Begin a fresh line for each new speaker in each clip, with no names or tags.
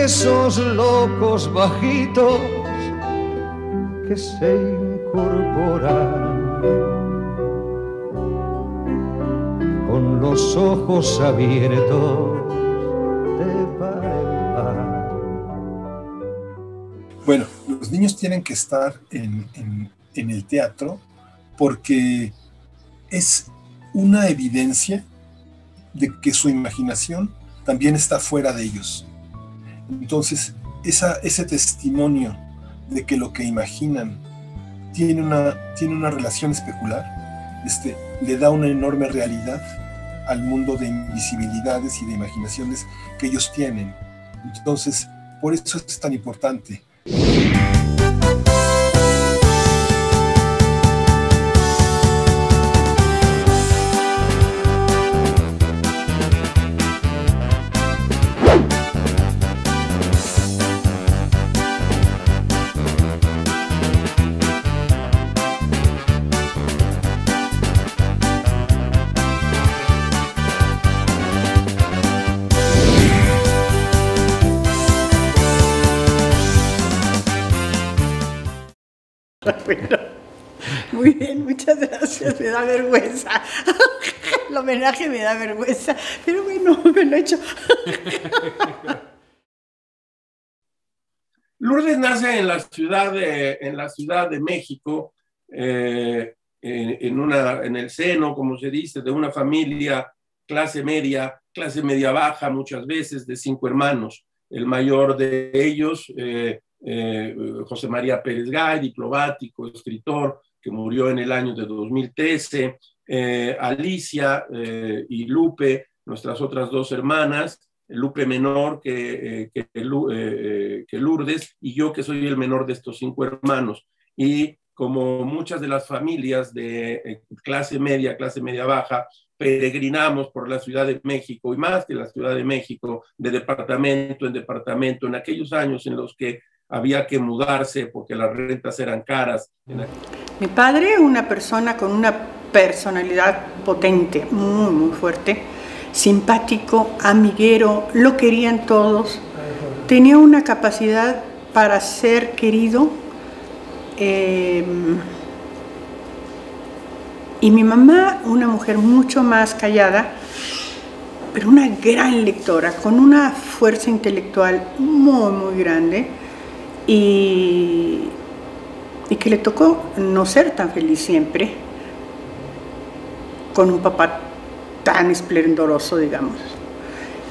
esos locos bajitos que se incorporan con los ojos abiertos de par en par.
Bueno, los niños tienen que estar en el teatro porque es una evidencia de que su imaginación también está fuera de ellos. Entonces, ese testimonio de que lo que imaginan tiene una relación especular, le da una enorme realidad al mundo de invisibilidades y de imaginaciones que ellos tienen. Entonces, por eso es tan importante.
Bueno, muy bien, muchas gracias, me da vergüenza. El homenaje me da vergüenza, pero bueno, me lo he hecho.
Lourdes nace en la Ciudad de México, en el seno, como se dice, de una familia clase media baja muchas veces, de 5 hermanos. El mayor de ellos, José María Pérez Gay, diplomático, escritor, que murió en el año de 2013, Alicia y Lupe, nuestras otras 2 hermanas, Lupe menor que Lourdes, y yo que soy el menor de estos 5 hermanos. Y como muchas de las familias de clase media baja, peregrinamos por la Ciudad de México, y más que la Ciudad de México, de departamento en departamento, en aquellos años en los que había que mudarse porque las rentas eran caras.
Mi padre, una persona con una personalidad potente, muy, muy fuerte, simpático, amiguero, lo querían todos, tenía una capacidad para ser querido, y mi mamá, una mujer mucho más callada, pero una gran lectora, con una fuerza intelectual muy, muy grande, y que le tocó no ser tan feliz siempre, con un papá tan esplendoroso, digamos.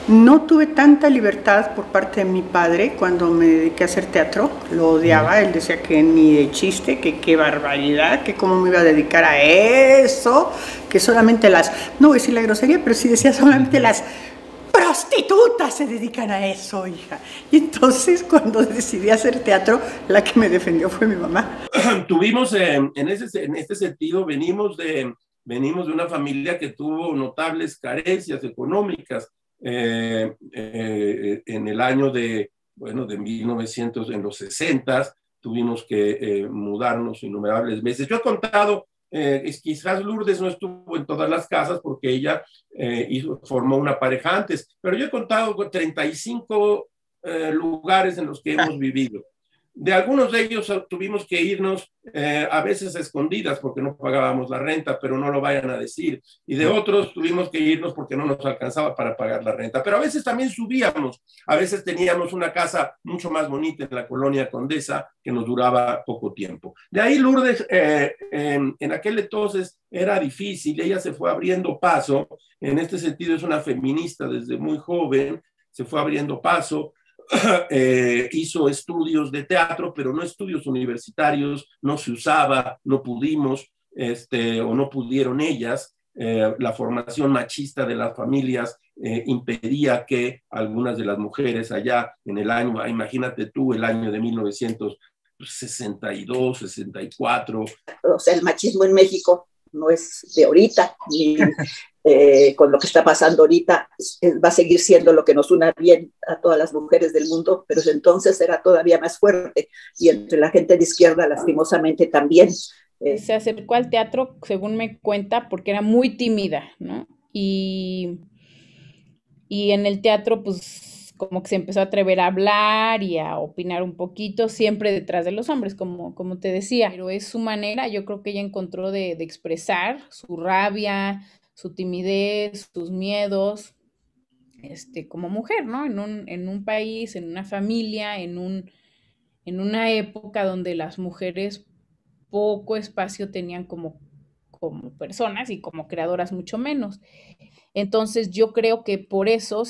No tuve tanta libertad por parte de mi padre cuando me dediqué a hacer teatro, lo odiaba, él decía que ni de chiste, que qué barbaridad, que cómo me iba a dedicar a eso, que solamente no voy a decir la grosería, pero sí decía solamente las prostitutas se dedican a eso, hija. Y entonces cuando decidí hacer teatro, la que me defendió fue mi mamá.
Tuvimos, en este sentido, venimos de una familia que tuvo notables carencias económicas. En el año de 1900, en los 60, tuvimos que mudarnos innumerables veces. Yo he contado, quizás Lourdes no estuvo en todas las casas porque ella formó una pareja antes, pero yo he contado 35 lugares en los que hemos vivido. De algunos de ellos tuvimos que irnos a veces a escondidas porque no pagábamos la renta, pero no lo vayan a decir. Y de otros tuvimos que irnos porque no nos alcanzaba para pagar la renta. Pero a veces también subíamos. A veces teníamos una casa mucho más bonita en la colonia Condesa que nos duraba poco tiempo. De ahí Lourdes, en aquel entonces era difícil. Ella se fue abriendo paso. En este sentido es una feminista desde muy joven. Se fue abriendo paso. Hizo estudios de teatro, pero no estudios universitarios, no se usaba, no pudimos, o no pudieron ellas. La formación machista de las familias impedía que algunas de las mujeres allá en el año, imagínate tú, el año de 1962, 64.
O sea, el machismo en México no es de ahorita, ni con lo que está pasando ahorita, va a seguir siendo lo que nos una bien a todas las mujeres del mundo, pero entonces era todavía más fuerte, y entre la gente de izquierda, lastimosamente, también.
Se acercó al teatro, según me cuenta, porque era muy tímida, ¿no? Y en el teatro, pues, como que se empezó a atrever a hablar y a opinar un poquito, siempre detrás de los hombres, como te decía. Pero es su manera, yo creo que ella encontró de expresar su rabia, su timidez, sus miedos, como mujer, ¿no? En un país, en una familia, en una época donde las mujeres poco espacio tenían como personas y como creadoras mucho menos. Entonces yo creo que por eso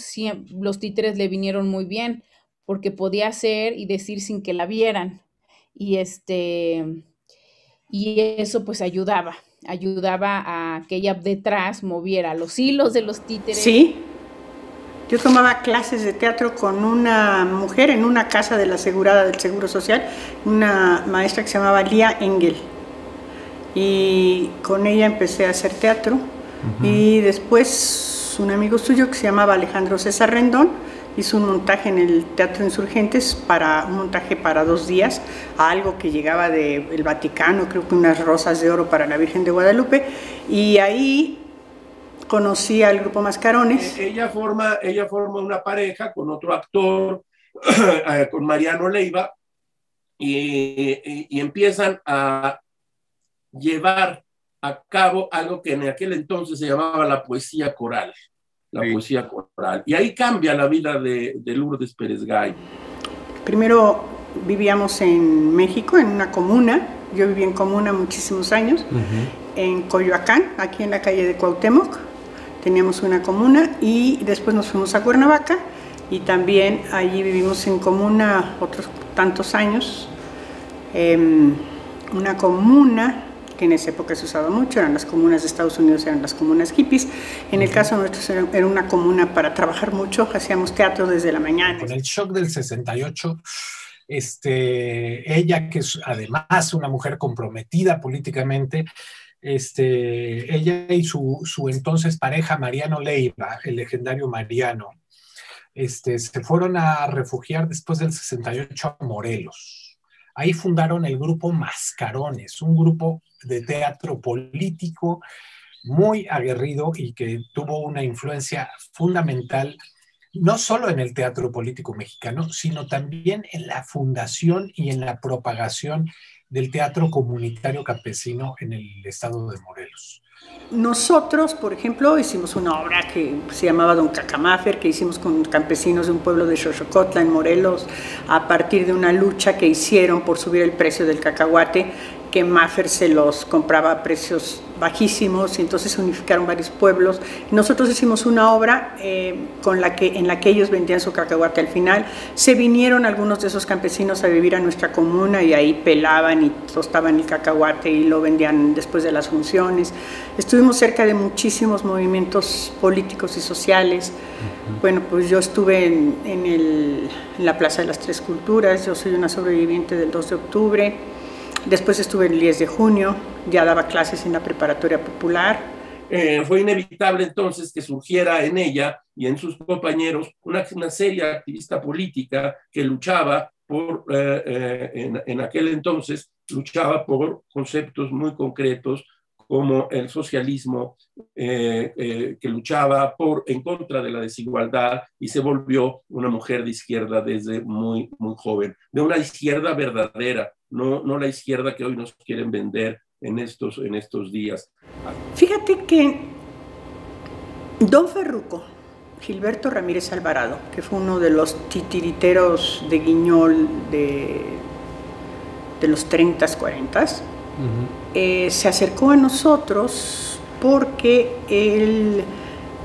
los títeres le vinieron muy bien, porque podía hacer y decir sin que la vieran. Y eso pues ayudaba a que ella detrás moviera los hilos de los títeres.
Sí, yo tomaba clases de teatro con una mujer en una casa de la asegurada del Seguro Social, una maestra que se llamaba Lía Engel, y con ella empecé a hacer teatro. Y después un amigo suyo que se llamaba Alejandro César Rendón hizo un montaje en el Teatro Insurgentes, un montaje para 2 días, a algo que llegaba del Vaticano, creo que unas rosas de oro para la Virgen de Guadalupe, y ahí conocí al grupo Mascarones.
Ella forma una pareja con otro actor, con Mariano Leiva, y empiezan a llevar a cabo algo que en aquel entonces se llamaba la poesía coral. Poesía coral. Y ahí cambia la vida de Lourdes Pérez Gay.
Primero vivíamos en México, en una comuna. Yo viví en comuna muchísimos años, en Coyoacán, aquí en la calle de Cuauhtémoc. Teníamos una comuna y después nos fuimos a Cuernavaca y también allí vivimos en comuna otros tantos años. Una comuna que en esa época se usaba mucho, eran las comunas de Estados Unidos, eran las comunas hippies. En el caso nuestro era una comuna para trabajar mucho, hacíamos teatro desde la mañana.
Con el shock del 68, ella, que es además una mujer comprometida políticamente, ella y su entonces pareja Mariano Leiva, el legendario Mariano, se fueron a refugiar después del 68 a Morelos. Ahí fundaron el grupo Mascarones, un grupo de teatro político muy aguerrido y que tuvo una influencia fundamental no solo en el teatro político mexicano, sino también en la fundación y en la propagación del teatro comunitario campesino en el estado de Morelos.
Nosotros, por ejemplo, hicimos una obra que se llamaba Don Cacamafer, que hicimos con campesinos de un pueblo de Xochocotla, en Morelos, a partir de una lucha que hicieron por subir el precio del cacahuate, que Maffer se los compraba a precios bajísimos, y entonces se unificaron varios pueblos. Nosotros hicimos una obra en la que ellos vendían su cacahuate al final. Se vinieron algunos de esos campesinos a vivir a nuestra comuna y ahí pelaban y tostaban el cacahuate y lo vendían después de las funciones. Estuvimos cerca de muchísimos movimientos políticos y sociales. Bueno, pues yo estuve en la Plaza de las Tres Culturas, yo soy una sobreviviente del 2 de octubre. Después estuve el 10 de junio, ya daba clases en la preparatoria popular.
Fue inevitable entonces que surgiera en ella y en sus compañeros una seria activista política que luchaba por, en aquel entonces, luchaba por conceptos muy concretos como el socialismo, que luchaba en contra de la desigualdad y se volvió una mujer de izquierda desde muy, muy joven, de una izquierda verdadera, no la izquierda que hoy nos quieren vender en estos días.
Fíjate que Don Ferruco, Gilberto Ramírez Alvarado, que fue uno de los titiriteros de Guiñol de los 30s, 40s, se acercó a nosotros porque él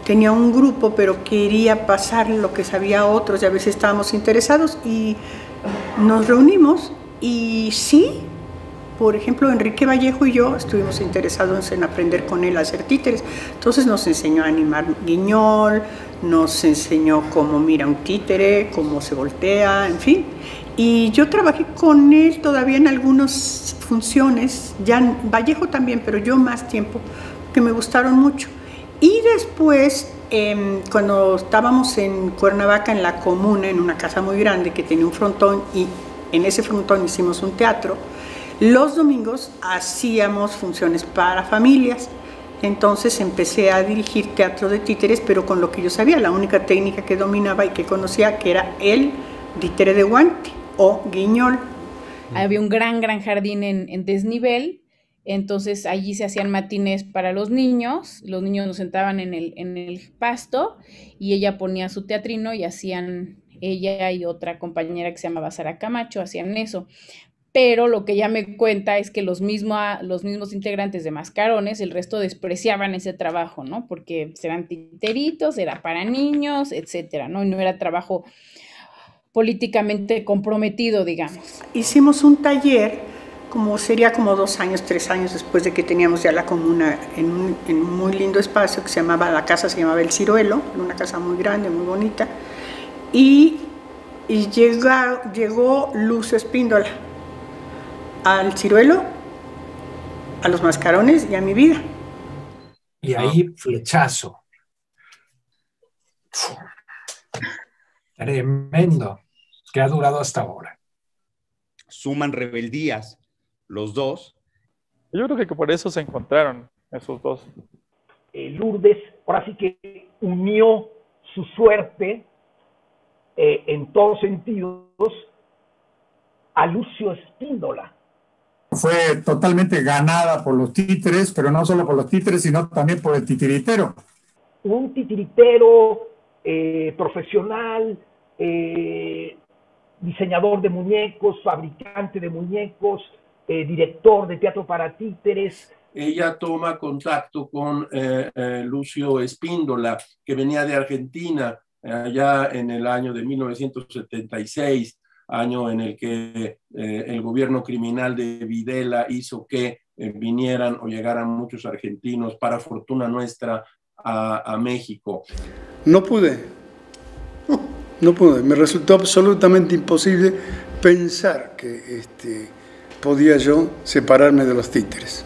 tenía un grupo, pero quería pasar lo que sabía a otros y a veces estábamos interesados y nos reunimos y sí, por ejemplo, Enrique Vallejo y yo estuvimos interesados en aprender con él a hacer títeres. Entonces nos enseñó a animar Guiñol, nos enseñó cómo mira un títere, cómo se voltea, en fin. Y yo trabajé con él todavía en algunas funciones, ya Vallejo también, pero yo más tiempo, que me gustaron mucho. Y después, cuando estábamos en Cuernavaca, en la comuna, en una casa muy grande que tenía un frontón, y en ese frontón hicimos un teatro, los domingos hacíamos funciones para familias. Entonces empecé a dirigir teatro de títeres, pero con lo que yo sabía, la única técnica que dominaba y que conocía, que era el títere de guante o guiñol.
Había un gran jardín en desnivel, entonces allí se hacían matinés para los niños nos sentaban en el pasto y ella ponía su teatrino y hacían, ella y otra compañera que se llamaba Sara Camacho, hacían eso. Pero lo que ella me cuenta es que los mismos integrantes de Mascarones, el resto despreciaban ese trabajo, ¿no? Porque eran titeritos, era para niños, etcétera, ¿no? Y no era trabajo políticamente comprometido, digamos.
Hicimos un taller, sería como 2 años, 3 años después de que teníamos ya la comuna en un muy lindo espacio que se llamaba, la casa se llamaba El Ciruelo, una casa muy grande, muy bonita, y llegó Lucio Espíndola al Ciruelo, a los Mascarones y a mi vida.
Y ahí flechazo. Tremendo, que ha durado hasta ahora.
Suman rebeldías los dos.
Yo creo que por eso se encontraron esos dos.
Lourdes ahora sí que unió su suerte en todos sentidos a Lucio Espíndola.
Fue totalmente ganada por los títeres, pero no solo por los títeres, sino también por el titiritero.
Un titiritero profesional, diseñador de muñecos, fabricante de muñecos, director de teatro para títeres.
Ella toma contacto con Lucio Espíndola, que venía de Argentina, allá en el año de 1976, año en el que el gobierno criminal de Videla hizo que vinieran o llegaran muchos argentinos, para fortuna nuestra, a México.
No pude, me resultó absolutamente imposible pensar que podía yo separarme de los títeres.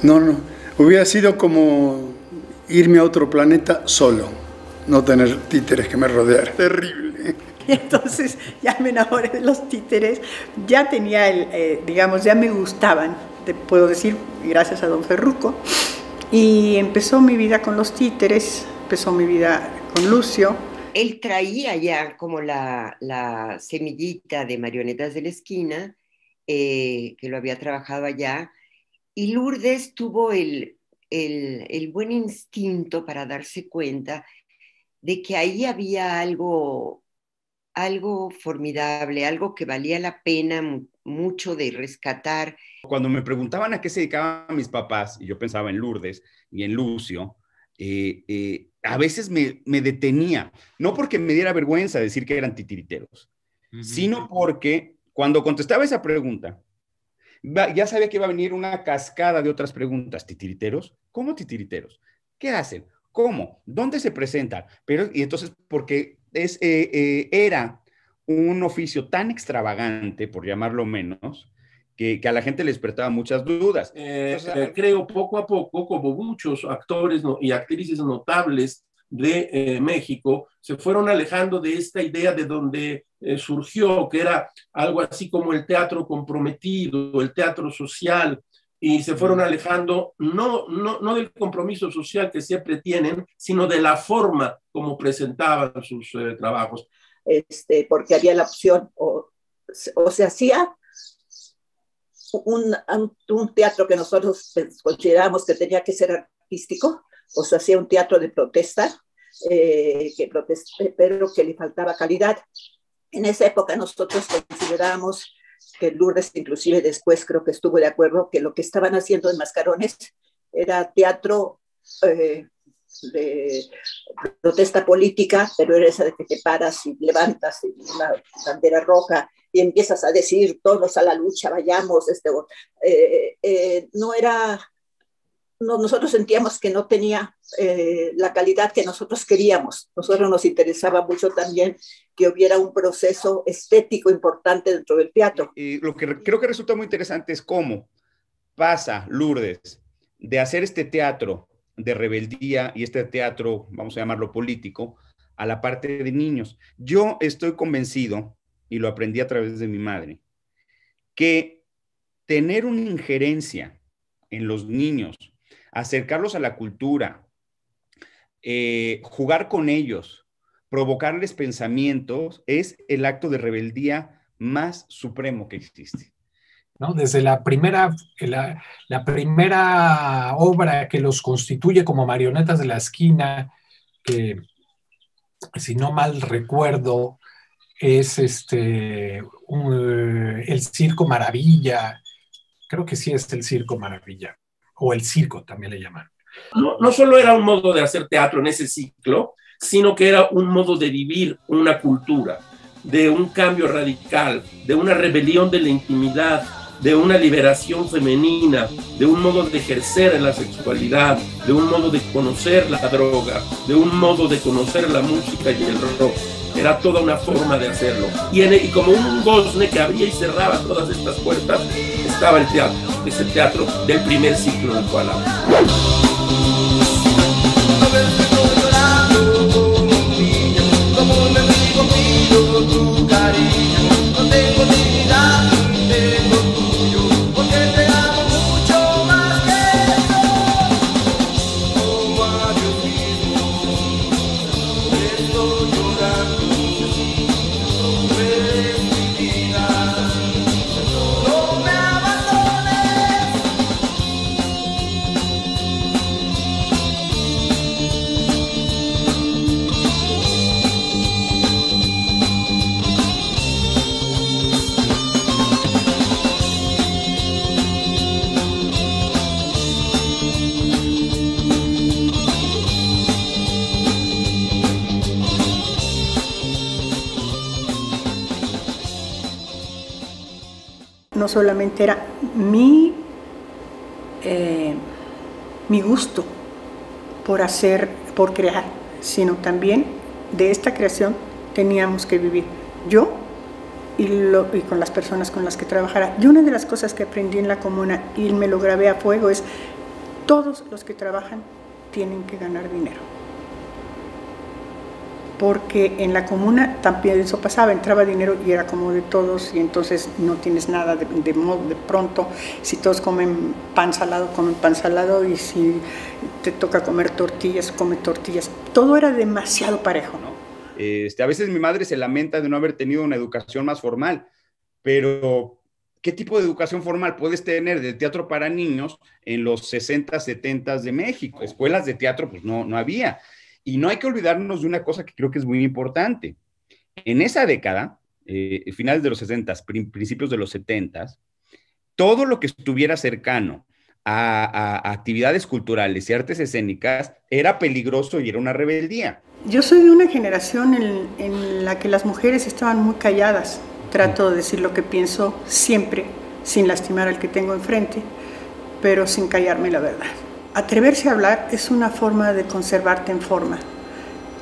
No, hubiera sido como irme a otro planeta solo, no tener títeres que me rodearan. Terrible.
Y entonces ya me enamoré de los títeres, ya tenía ya me gustaban, puedo decir, gracias a don Ferruco, y empezó mi vida con los títeres, empezó mi vida con Lucio.
Él traía ya como la semillita de Marionetas de la Esquina, que lo había trabajado allá, y Lourdes tuvo el buen instinto para darse cuenta de que ahí había algo formidable, algo que valía la pena mucho de rescatar.
Cuando me preguntaban a qué se dedicaban mis papás, y yo pensaba en Lourdes y en Lucio, a veces me detenía, no porque me diera vergüenza decir que eran titiriteros, sino porque cuando contestaba esa pregunta, ya sabía que iba a venir una cascada de otras preguntas. ¿Titiriteros? ¿Cómo titiriteros? ¿Qué hacen? ¿Cómo? ¿Dónde se presentan? Y entonces, porque era un oficio tan extravagante, por llamarlo menos, que a la gente le despertaba muchas dudas.
Creo poco a poco, como muchos actores y actrices notables de México, se fueron alejando de esta idea de donde surgió, que era algo así como el teatro comprometido, el teatro social, y se fueron alejando no del compromiso social que siempre tienen, sino de la forma como presentaban sus trabajos.
Porque había la opción, o se hacía un teatro que nosotros considerábamos que tenía que ser artístico, o se hacía un teatro de protesta, pero que le faltaba calidad. En esa época nosotros considerábamos que Lourdes, inclusive después creo que estuvo de acuerdo, que lo que estaban haciendo en Mascarones era teatro de protesta política, pero era esa de que te paras y levantas una bandera roja y empiezas a decir todos a la lucha, vayamos. Nosotros sentíamos que no tenía la calidad que nosotros queríamos. Nosotros nos interesaba mucho también que hubiera un proceso estético importante dentro del teatro.
Lo que creo que resulta muy interesante es cómo pasa Lourdes de hacer este teatro de rebeldía y este teatro, vamos a llamarlo político, a la parte de niños. Yo estoy convencido, y lo aprendí a través de mi madre, que tener una injerencia en los niños acercarlos a la cultura, jugar con ellos, provocarles pensamientos, es el acto de rebeldía más supremo que existe.
¿No? Desde la primera obra que los constituye como marionetas de la esquina, que si no mal recuerdo es el Circo Maravilla, creo que sí es el Circo Maravilla, o el circo también le llaman.
No solo era un modo de hacer teatro en ese ciclo, sino que era un modo de vivir una cultura, de un cambio radical, de una rebelión de la intimidad, de una liberación femenina, de un modo de ejercer la sexualidad, de un modo de conocer la droga, de un modo de conocer la música y el rock. Era toda una forma de hacerlo. Y como un gozne que abría y cerraba todas estas puertas, estaba el teatro, ese teatro del primer ciclo del cual hablo.
No solamente era mi gusto por crear, sino también de esta creación teníamos que vivir yo y con las personas con las que trabajara. Y una de las cosas que aprendí en la comuna y me lo grabé a fuego es: todos los que trabajan tienen que ganar dinero. Porque en la comuna también eso pasaba, entraba dinero y era como de todos, y entonces no tienes nada de pronto. Si todos comen pan salado, y si te toca comer tortillas, come tortillas. Todo era demasiado parejo, ¿no?
A veces mi madre se lamenta de no haber tenido una educación más formal, pero ¿qué tipo de educación formal puedes tener del teatro para niños en los 60, 70 de México? Escuelas de teatro pues no había. Y no hay que olvidarnos de una cosa que creo que es muy importante. En esa década, finales de los 60, principios de los 70, todo lo que estuviera cercano a actividades culturales y artes escénicas era peligroso y era una rebeldía.
Yo soy de una generación en la que las mujeres estaban muy calladas. Trato de decir lo que pienso siempre, sin lastimar al que tengo enfrente, pero sin callarme la verdad. Atreverse a hablar es una forma de conservarte en forma,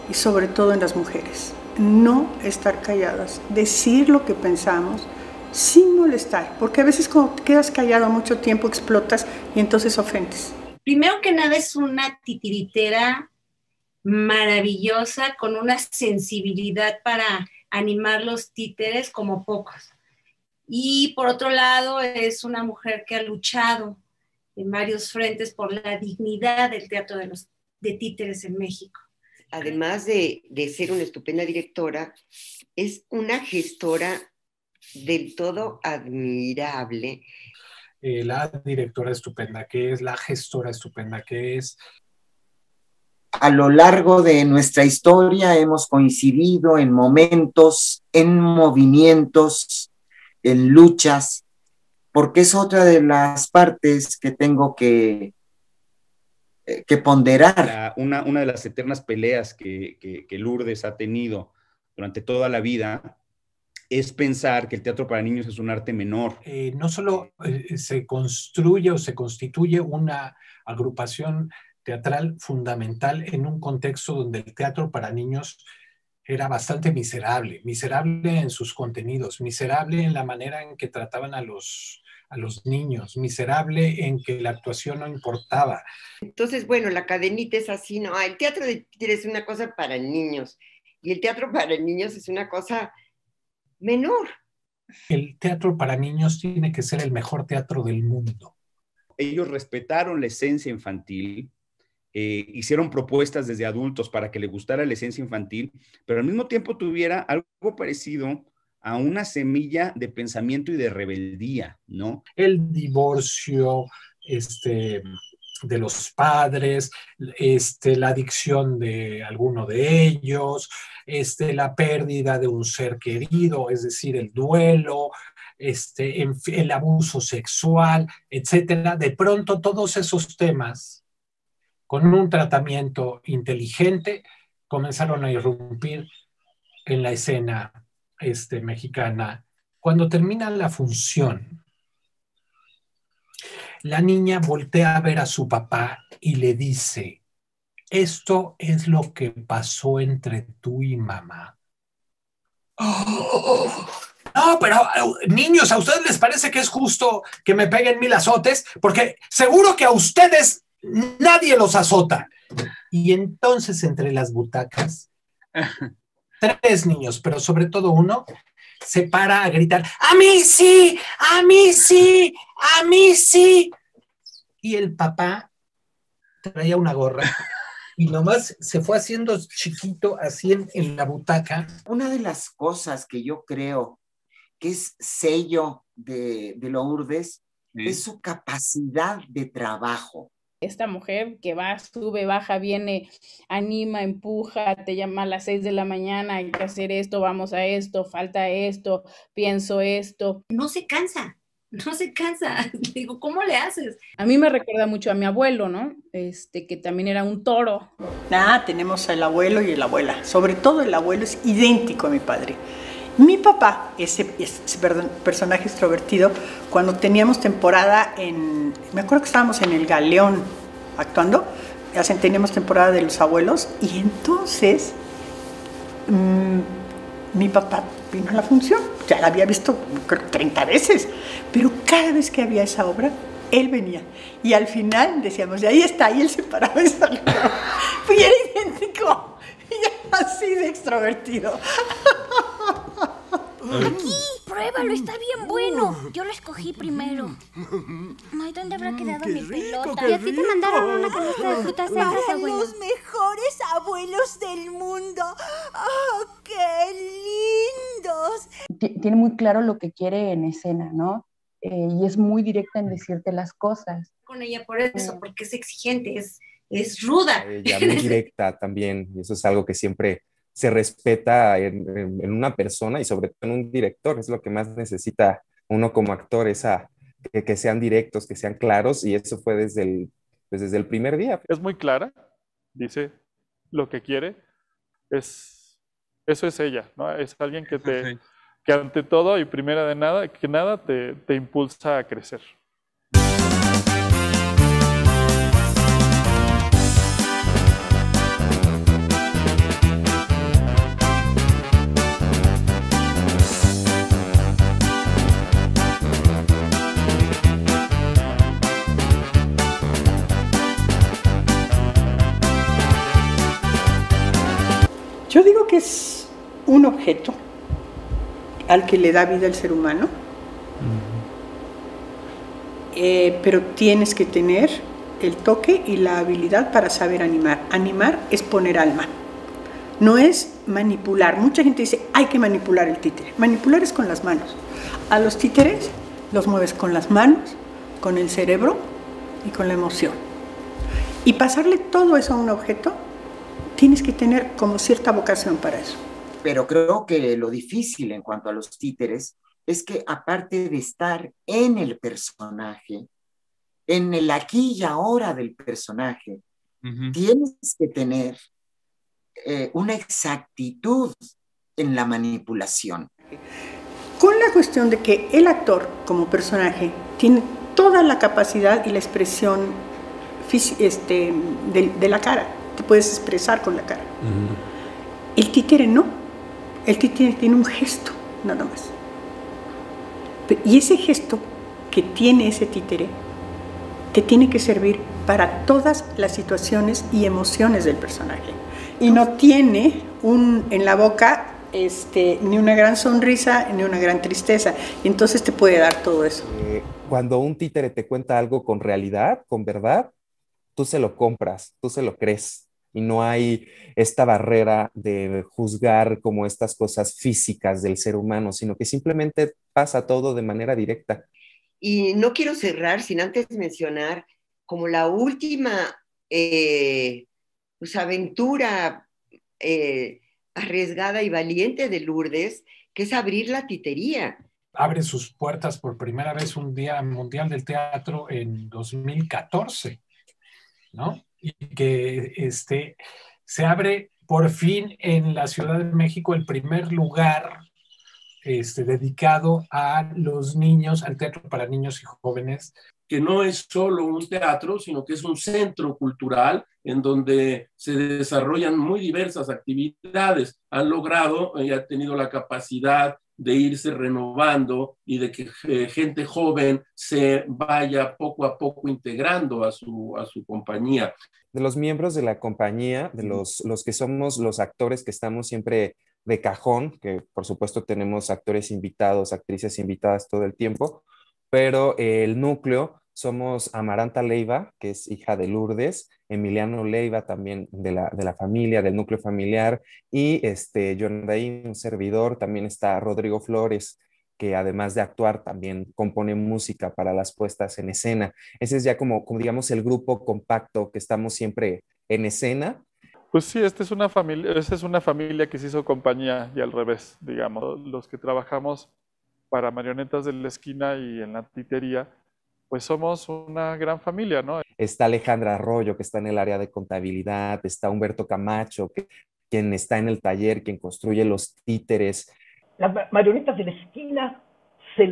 y sobre todo en las mujeres. No estar calladas, decir lo que pensamos sin molestar, porque a veces cuando quedas callado mucho tiempo explotas y entonces ofendes.
Primero que nada es una titiritera maravillosa, con una sensibilidad para animar los títeres como pocos. Y por otro lado es una mujer que ha luchado en varios frentes por la dignidad del teatro de títeres en México.
Además de ser una estupenda directora, es una gestora del todo admirable.
La directora estupenda que es, la gestora estupenda que es.
A lo largo de nuestra historia hemos coincidido en momentos, en movimientos, en luchas, porque es otra de las partes que tengo que ponderar.
Una de las eternas peleas que Lourdes ha tenido durante toda la vida es pensar que el teatro para niños es un arte menor.
No solo se construye o se constituye una agrupación teatral fundamental en un contexto donde el teatro para niños era bastante miserable en sus contenidos, miserable en la manera en que trataban a los niños, miserable en que la actuación no importaba.
Entonces, bueno, la cadenita es así, ¿no? El teatro de títeres es una cosa para niños y el teatro para niños es una cosa menor.
El teatro para niños tiene que ser el mejor teatro del mundo.
ellos respetaron la esencia infantil, hicieron propuestas desde adultos para que le gustara la esencia infantil, pero al mismo tiempo tuviera algo parecido a una semilla de pensamiento y de rebeldía, ¿no?
El divorcio, de los padres, la adicción de alguno de ellos, la pérdida de un ser querido, es decir, el duelo, el abuso sexual, etcétera. De pronto todos esos temas, con un tratamiento inteligente, comenzaron a irrumpir en la escena mexicana. Cuando termina la función, la niña voltea a ver a su papá y le dice: esto es lo que pasó entre tú y mamá. ¡Oh! No, pero niños, ¿a ustedes les parece que es justo que me peguen 1000 azotes? Porque seguro que a ustedes nadie los azota. Y entonces entre las butacas, 3 niños, pero sobre todo uno, se para a gritar: ¡a mí sí! ¡a mí sí! ¡a mí sí! Y el papá traía una gorra y nomás se fue haciendo chiquito así en la butaca.
Una de las cosas que yo creo que es sello de Lourdes es su capacidad de trabajo.
Esta mujer que va, sube, baja, viene, anima, empuja, te llama a las 6 de la mañana, hay que hacer esto, vamos a esto, falta esto, pienso esto.
No se cansa. Digo, ¿cómo le haces?
A mí me recuerda mucho a mi abuelo, ¿no? Que también era un toro.
Tenemos al abuelo y la abuela. Sobre todo el abuelo es idéntico a mi padre. Mi papá, ese personaje extrovertido, cuando teníamos temporada me acuerdo que estábamos en el Galeón actuando, teníamos temporada de los abuelos, y entonces mi papá vino a la función, ya la había visto creo 30 veces, pero cada vez que había esa obra, él venía, y al final decíamos, y ahí está, y él se paraba y saludaba, y era idéntico, y así de extrovertido.
Aquí, pruébalo, está bien bueno. Yo lo escogí primero. Ay, ¿dónde habrá quedado mi pelota?
Y a ti te mandaron una canasta de frutas secas, abuelo.
Los mejores abuelos del mundo. ¡Oh, qué lindos!
Tiene muy claro lo que quiere en escena, ¿no? Y es muy directa en decirte las cosas.
Con ella por eso, porque es exigente, es ruda.
Ella muy directa también, y eso es algo que siempre se respeta en una persona y sobre todo en un director. Es lo que más necesita uno como actor, que sean directos, que sean claros, y eso fue desde el primer día.
Es muy clara, dice lo que quiere, eso es ella, ¿no? Es alguien que ante todo y primera de nada, te impulsa a crecer.
Yo digo que es un objeto al que le da vida el ser humano, pero tienes que tener el toque y la habilidad para saber animar. Animar es poner alma, no es manipular. Mucha gente dice, hay que manipular el títere. Manipular es con las manos. A los títeres los mueves con las manos, con el cerebro y con la emoción. Y pasarle todo eso a un objeto, tienes que tener como cierta vocación para eso.
Pero creo que lo difícil en cuanto a los títeres es que aparte de estar en el personaje, en el aquí y ahora del personaje, tienes que tener una exactitud en la manipulación.
Con la cuestión de que el actor como personaje tiene toda la capacidad y la expresión de la cara, te puedes expresar con la cara. El títere no, el títere tiene un gesto nada más. Y ese gesto que tiene ese títere te tiene que servir para todas las situaciones y emociones del personaje. Y no tiene en la boca ni una gran sonrisa ni una gran tristeza. Y entonces te puede dar todo eso.
Cuando un títere te cuenta algo con realidad, con verdad, tú se lo compras, tú se lo crees. Y no hay esta barrera de juzgar como estas cosas físicas del ser humano, sino que simplemente pasa todo de manera directa.
Y no quiero cerrar sin antes mencionar como la última pues, aventura arriesgada y valiente de Lourdes, que es abrir la titería.
Abre sus puertas por primera vez un Día Mundial del Teatro en 2014, ¿no? Y que se abre por fin en la Ciudad de México el primer lugar dedicado a los niños, al teatro para niños y jóvenes.
Que no es solo un teatro, sino que es un centro cultural en donde se desarrollan muy diversas actividades. Han logrado y han tenido la capacidad de irse renovando y de que gente joven se vaya poco a poco integrando a su compañía.
De los miembros de la compañía, de los que somos los actores que estamos siempre de cajón, que por supuesto tenemos actores invitados, actrices invitadas todo el tiempo, pero el núcleo somos Amaranta Leiva, que es hija de Lourdes, Emiliano Leiva también de la familia, del núcleo familiar, y Yondaí, un servidor, también está Rodrigo Flores, que además de actuar también compone música para las puestas en escena. Ese es ya como digamos el grupo compacto que estamos siempre en escena.
Pues sí, esta es una familia que se hizo compañía y al revés, digamos. Los que trabajamos para Marionetas de la Esquina y en la titería, pues somos una gran familia, ¿no?
Está Alejandra Arroyo, que está en el área de contabilidad, está Humberto Camacho, quien está en el taller, quien construye los títeres.
Las Marionetas de la Esquina se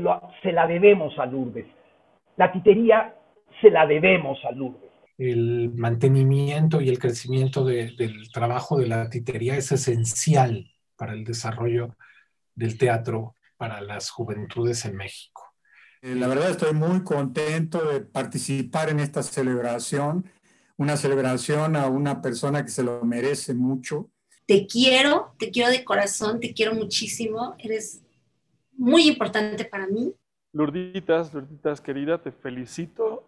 la debemos a Lourdes. La titería se la debemos a Lourdes.
El mantenimiento y el crecimiento del trabajo de la titería es esencial para el desarrollo del teatro para las juventudes en México.
La verdad estoy muy contento de participar en esta celebración, una celebración a una persona que se lo merece mucho.
Te quiero de corazón, te quiero muchísimo, eres muy importante para mí.
Lourditas querida, te felicito.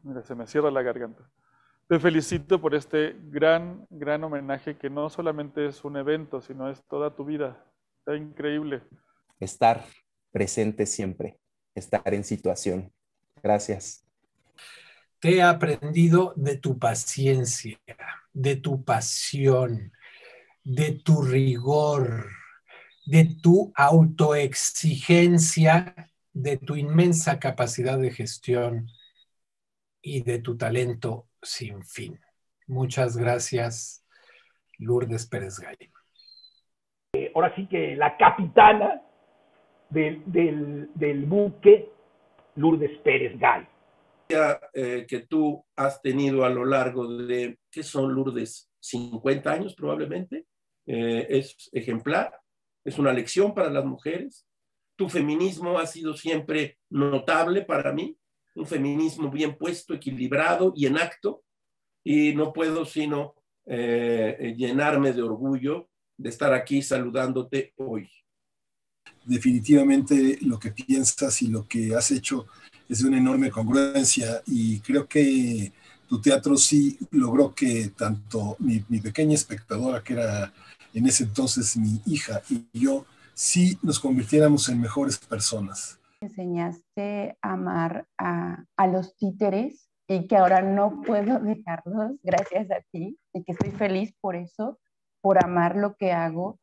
Mira, se me cierra la garganta. Te felicito por este gran homenaje que no solamente es un evento, sino es toda tu vida. Está increíble.
Estar presente siempre, estar en situación. Gracias.
Te he aprendido de tu paciencia, de tu pasión, de tu rigor, de tu autoexigencia, de tu inmensa capacidad de gestión y de tu talento sin fin. Muchas gracias, Lourdes Pérez Gay.
Ahora sí que la capitana del buque, Lourdes Pérez Gay.
Que tú has tenido a lo largo de, ¿qué son, Lourdes? 50 años probablemente. Es ejemplar, es una lección para las mujeres. Tu feminismo ha sido siempre notable para mí, un feminismo bien puesto, equilibrado y en acto, y no puedo sino llenarme de orgullo de estar aquí saludándote hoy.
Definitivamente lo que piensas y lo que has hecho es de una enorme congruencia, y creo que tu teatro sí logró que tanto mi pequeña espectadora, que era en ese entonces mi hija, y yo sí nos convirtiéramos en mejores personas.
Enseñaste a amar a los títeres y que ahora no puedo dejarlos gracias a ti, y que estoy feliz por eso, por amar lo que hago.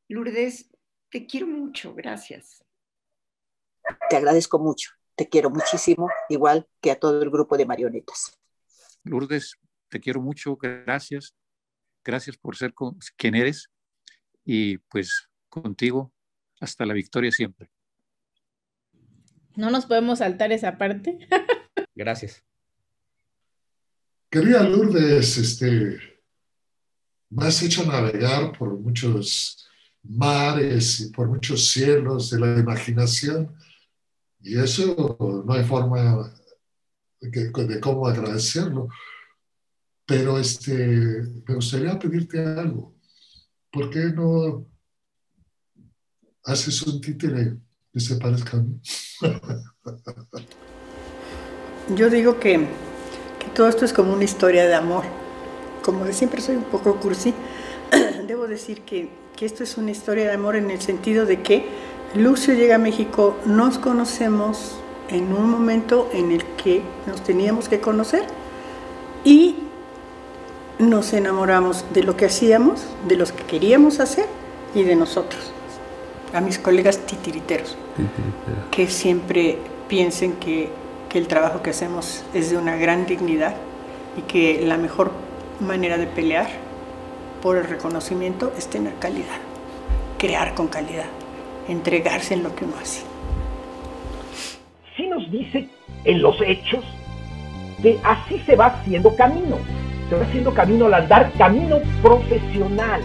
Lourdes, te quiero mucho, gracias.
Te agradezco mucho, te quiero muchísimo, igual que a todo el grupo de marionetas.
Lourdes, te quiero mucho, gracias. Gracias por ser quien eres, y pues contigo hasta la victoria siempre.
No nos podemos saltar esa parte.
Gracias.
Querida Lourdes, me has hecho navegar por muchos mares y por muchos cielos de la imaginación, y eso no hay forma de cómo agradecerlo. Pero me gustaría pedirte algo. ¿Por qué no haces un títere que se parezca a mí.
Yo digo que todo esto es como una historia de amor. Como de siempre soy un poco cursi, debo decir que esto es una historia de amor en el sentido de que Lucio llega a México, nos conocemos en un momento en el que nos teníamos que conocer y nos enamoramos de lo que hacíamos, de lo que queríamos hacer y de nosotros. A mis colegas titiriteros, que siempre piensen que el trabajo que hacemos es de una gran dignidad y que la mejor manera de pelear por el reconocimiento es tener calidad, crear con calidad, entregarse en lo que uno hace.
Sí nos dice en los hechos que así se va haciendo camino, se va haciendo camino al andar, camino profesional.